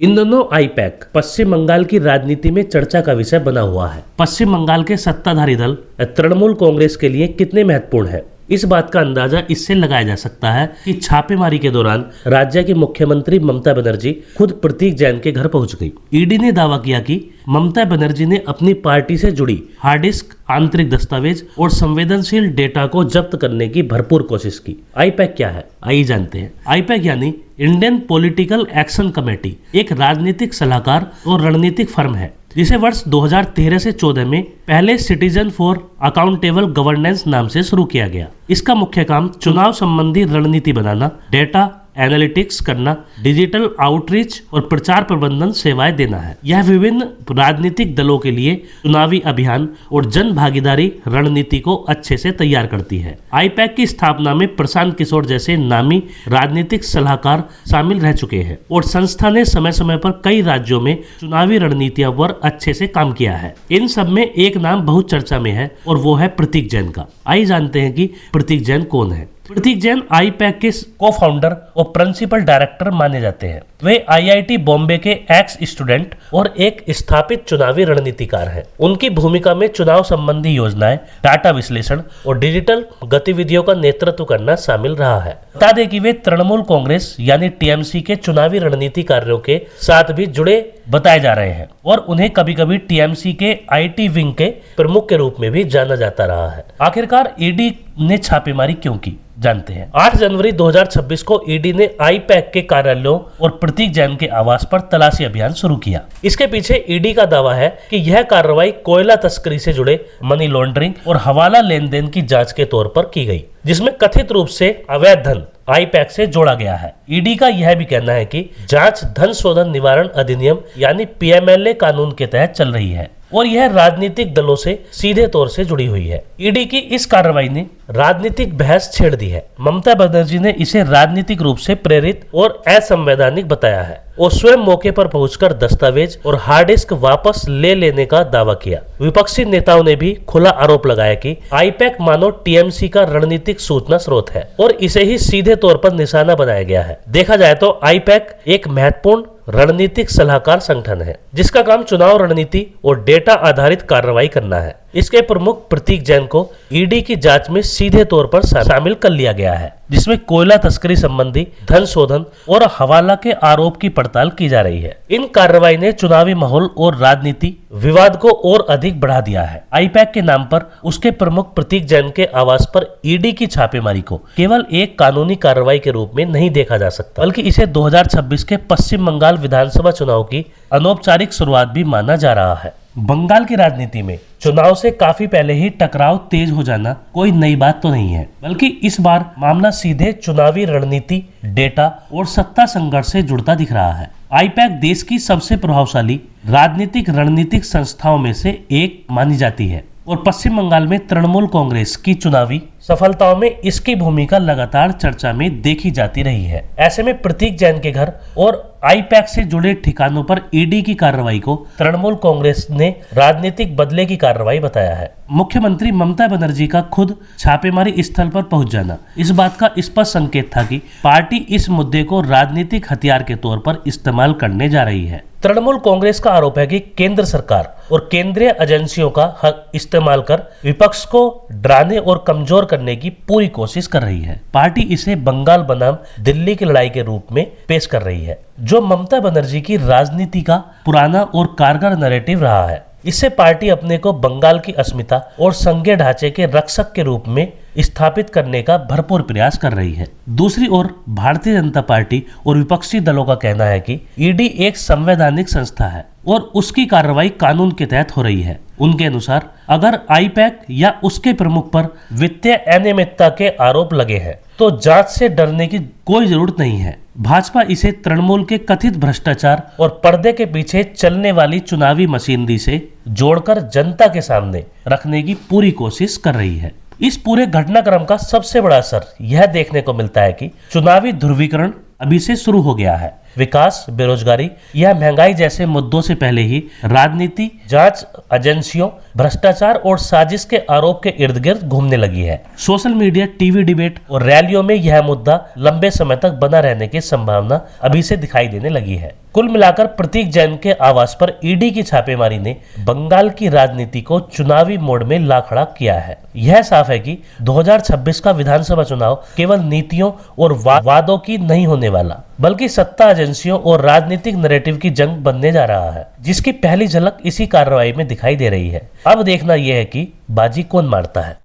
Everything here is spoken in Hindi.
इन दोनों आईपैक पश्चिम बंगाल की राजनीति में चर्चा का विषय बना हुआ है। पश्चिम बंगाल के सत्ताधारी दल तृणमूल कांग्रेस के लिए कितने महत्वपूर्ण है, इस बात का अंदाजा इससे लगाया जा सकता है कि छापेमारी के दौरान राज्य की मुख्यमंत्री ममता बनर्जी खुद प्रतीक जैन के घर पहुंच गई। ईडी ने दावा किया कि ममता बनर्जी ने अपनी पार्टी से जुड़ी हार्ड डिस्क, आंतरिक दस्तावेज और संवेदनशील डेटा को जब्त करने की भरपूर कोशिश की। आईपैक क्या है, आइए जानते हैं। आईपैक यानी इंडियन पॉलिटिकल एक्शन कमेटी एक राजनीतिक सलाहकार और रणनीतिक फर्म है जिसे वर्ष 2013 से 14 में पहले सिटीजन फॉर अकाउंटेबल गवर्नेंस नाम से शुरू किया गया। इसका मुख्य काम चुनाव संबंधी रणनीति बनाना, डेटा एनालिटिक्स करना, डिजिटल आउटरीच और प्रचार प्रबंधन सेवाएं देना है। यह विभिन्न राजनीतिक दलों के लिए चुनावी अभियान और जन भागीदारी रणनीति को अच्छे से तैयार करती है। आईपैक की स्थापना में प्रशांत किशोर जैसे नामी राजनीतिक सलाहकार शामिल रह चुके हैं और संस्था ने समय समय पर कई राज्यों में चुनावी रणनीतियों पर अच्छे से काम किया है। इन सब में एक नाम बहुत चर्चा में है और वो है प्रतीक जैन का। आइए जानते हैं कि प्रतीक जैन कौन है। प्रतीक जैन आईपैक के को फाउंडर और प्रिंसिपल डायरेक्टर माने जाते हैं। वे आईआईटी बॉम्बे के एक्स स्टूडेंट और एक स्थापित चुनावी रणनीतिकार हैं। उनकी भूमिका में चुनाव संबंधी योजनाएं, डाटा विश्लेषण और डिजिटल गतिविधियों का नेतृत्व करना शामिल रहा है। बता दें कि वे तृणमूल कांग्रेस यानी टीएमसी के चुनावी रणनीति कार्यों के साथ भी जुड़े बताए जा रहे हैं और उन्हें कभी कभी टीएमसी के आईटी विंग के प्रमुख के रूप में भी जाना जाता रहा है। आखिरकार ईडी ने छापेमारी क्यों की, जानते हैं। 8 जनवरी 2026 को ईडी ने आईपैक के कार्यालयों और प्रतीक जैन के आवास पर तलाशी अभियान शुरू किया। इसके पीछे ईडी का दावा है कि यह कार्रवाई कोयला तस्करी से जुड़े मनी लॉन्ड्रिंग और हवाला लेन देन की जांच के तौर पर की गई, जिसमें कथित रूप से अवैध धन आईपैक से जोड़ा गया है। ईडी का यह भी कहना है कि जांच धन शोधन निवारण अधिनियम यानी पीएमएलए कानून के तहत चल रही है और यह राजनीतिक दलों से सीधे तौर से जुड़ी हुई है। ईडी की इस कार्रवाई ने राजनीतिक बहस छेड़ दी है। ममता बनर्जी ने इसे राजनीतिक रूप से प्रेरित और असंवैधानिक बताया है और स्वयं मौके पर पहुंचकर दस्तावेज और हार्ड डिस्क वापस ले लेने का दावा किया। विपक्षी नेताओं ने भी खुला आरोप लगाया कि आईपैक मानो टीएमसी का रणनीतिक सूचना स्रोत है और इसे ही सीधे तौर पर निशाना बनाया गया है। देखा जाए तो आईपैक एक महत्वपूर्ण रणनीतिक सलाहकार संगठन है जिसका काम चुनाव रणनीति और डेटा आधारित कार्रवाई करना है। इसके प्रमुख प्रतीक जैन को ईडी की जांच में सीधे तौर पर शामिल कर लिया गया है, जिसमें कोयला तस्करी संबंधी धन शोधन और हवाला के आरोप की पड़ताल की जा रही है। इन कार्रवाई ने चुनावी माहौल और राजनीति विवाद को और अधिक बढ़ा दिया है। आईपैक के नाम पर उसके प्रमुख प्रतीक जैन के आवास पर ईडी की छापेमारी को केवल एक कानूनी कार्रवाई के रूप में नहीं देखा जा सकता, बल्कि इसे 2026 के पश्चिम बंगाल विधानसभा चुनाव की अनौपचारिक शुरुआत भी माना जा रहा है। बंगाल की राजनीति में चुनाव से काफी पहले ही टकराव तेज हो जाना कोई नई बात तो नहीं है, बल्कि इस बार मामला सीधे चुनावी रणनीति, डेटा और सत्ता संघर्ष से जुड़ता दिख रहा है। आईपैक देश की सबसे प्रभावशाली राजनीतिक रणनीतिक संस्थाओं में से एक मानी जाती है और पश्चिम बंगाल में तृणमूल कांग्रेस की चुनावी सफलताओं में इसकी भूमिका लगातार चर्चा में देखी जाती रही है। ऐसे में प्रतीक जैन के घर और आईपैक से जुड़े ठिकानों पर ईडी की कार्रवाई को तृणमूल कांग्रेस ने राजनीतिक बदले की कार्रवाई बताया है। मुख्यमंत्री ममता बनर्जी का खुद छापेमारी स्थल पर पहुंच जाना इस बात का स्पष्ट संकेत था कि पार्टी इस मुद्दे को राजनीतिक हथियार के तौर पर इस्तेमाल करने जा रही है। तृणमूल कांग्रेस का आरोप है कि केंद्र सरकार और केंद्रीय एजेंसियों का इस्तेमाल कर विपक्ष को डराने और कमजोर करने की पूरी कोशिश कर रही है। पार्टी इसे बंगाल बनाम दिल्ली की लड़ाई के रूप में पेश कर रही है, जो ममता बनर्जी की राजनीति का पुराना और कारगर नैरेटिव रहा है। इससे पार्टी अपने को बंगाल की अस्मिता और संघीय ढांचे के रक्षक के रूप में स्थापित करने का भरपूर प्रयास कर रही है। दूसरी ओर भारतीय जनता पार्टी और विपक्षी दलों का कहना है कि ईडी एक संवैधानिक संस्था है और उसकी कार्रवाई कानून के तहत हो रही है। उनके अनुसार अगर आईपैक या उसके प्रमुख पर वित्तीय अनियमितता के आरोप लगे हैं तो जांच से डरने की कोई जरूरत नहीं है। भाजपा इसे तृणमूल के कथित भ्रष्टाचार और पर्दे के पीछे चलने वाली चुनावी मशीनरी से जोड़कर जनता के सामने रखने की पूरी कोशिश कर रही है। इस पूरे घटनाक्रम का सबसे बड़ा असर यह देखने को मिलता है कि चुनावी ध्रुवीकरण अभी से शुरू हो गया है। विकास, बेरोजगारी या महंगाई जैसे मुद्दों से पहले ही राजनीति जांच एजेंसियों, भ्रष्टाचार और साजिश के आरोप के इर्द गिर्द घूमने लगी है। सोशल मीडिया, टीवी डिबेट और रैलियों में यह मुद्दा लंबे समय तक बना रहने की संभावना अभी से दिखाई देने लगी है। कुल मिलाकर प्रतीक जैन के आवास पर ईडी की छापेमारी ने बंगाल की राजनीति को चुनावी मोड में ला खड़ा किया है। यह साफ है कि 2026 का विधानसभा चुनाव केवल नीतियों और वादों की नहीं होने वाला, बल्कि सत्ता एजेंसियों और राजनीतिक नैरेटिव की जंग बनने जा रहा है, जिसकी पहली झलक इसी कार्रवाई में दिखाई दे रही है। अब देखना यह है कि बाजी कौन मारता है।